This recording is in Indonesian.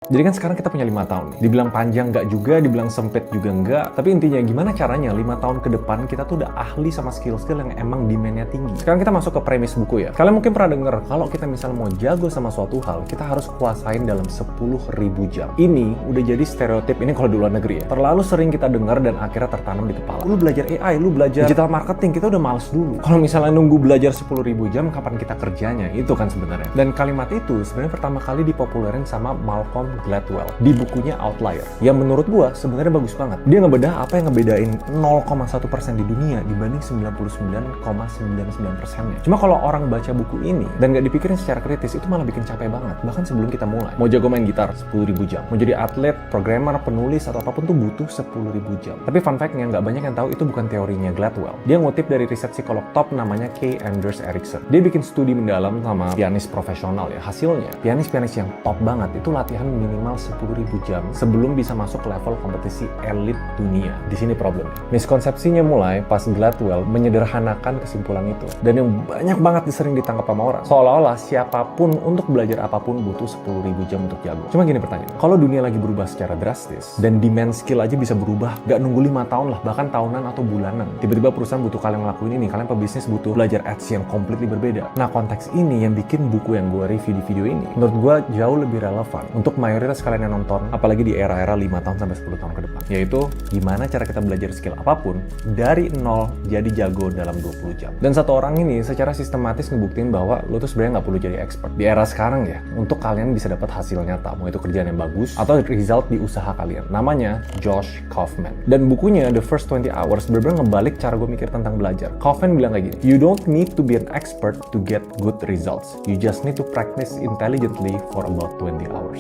Jadi kan sekarang kita punya 5 tahun nih. Dibilang panjang nggak juga, dibilang sempit juga nggak. Tapi intinya gimana caranya 5 tahun ke depan kita tuh udah ahli sama skill-skill yang emang demand-nya tinggi. Sekarang kita masuk ke premis buku ya. Kalian mungkin pernah denger kalau kita misal mau jago sama suatu hal, kita harus kuasain dalam 10.000 jam. Ini udah jadi stereotip, ini kalau di luar negeri ya. Terlalu sering kita dengar dan akhirnya tertanam di kepala. Lu belajar AI, lu belajar digital marketing, kita udah males dulu. Kalau misalnya nunggu belajar 10.000 jam, kapan kita kerjanya? Itu kan sebenarnya. Dan kalimat itu sebenarnya pertama kali dipopulerin sama Malcolm Gladwell di bukunya Outlier. Yang menurut gua sebenarnya bagus banget. Dia ngebedah apa yang ngebedain 0,1% di dunia dibanding 99,99%-nya. Cuma kalau orang baca buku ini dan nggak dipikirin secara kritis, itu malah bikin capek banget. Bahkan sebelum kita mulai. Mau jago main gitar 10.000 jam. Mau jadi atlet, programmer, penulis, atau apapun tuh butuh 10.000 jam. Tapi fun fact-nya nggak banyak yang tahu itu bukan teorinya Gladwell. Dia ngutip dari riset psikolog top namanya K. Anders Ericsson. Dia bikin studi mendalam sama pianis profesional ya. Hasilnya, pianis-pianis yang top banget itu latihan minimal 10.000 jam sebelum bisa masuk ke level kompetisi elit dunia. Di sini problemnya. Miskonsepsinya mulai pas Gladwell menyederhanakan kesimpulan itu. Dan yang banyak banget sering ditangkap sama orang. Seolah-olah siapapun untuk belajar apapun butuh 10.000 jam untuk jago. Cuma gini pertanyaan, kalau dunia lagi berubah secara drastis dan demand skill aja bisa berubah, gak nunggu 5 tahun lah, bahkan tahunan atau bulanan. Tiba-tiba perusahaan butuh kalian ngelakuin ini, kalian pebisnis butuh belajar ads yang completely berbeda. Nah, konteks ini yang bikin buku yang gue review di video ini, menurut gue jauh lebih relevan untuk mayoritas kalian yang nonton, apalagi di era-era 5 tahun sampai 10 tahun ke depan. Yaitu, gimana cara kita belajar skill apapun dari nol jadi jago dalam 20 jam. Dan satu orang ini secara sistematis ngebuktiin bahwa lo tuh sebenarnya nggak perlu jadi expert. Di era sekarang ya, untuk kalian bisa dapat hasil nyata, mau itu kerjaan yang bagus atau result di usaha kalian. Namanya Josh Kaufman. Dan bukunya The First 20 Hours bener-bener ngebalik cara gue mikir tentang belajar. Kaufman bilang kayak gini, you don't need to be an expert to get good results. You just need to practice intelligently for about 20 hours.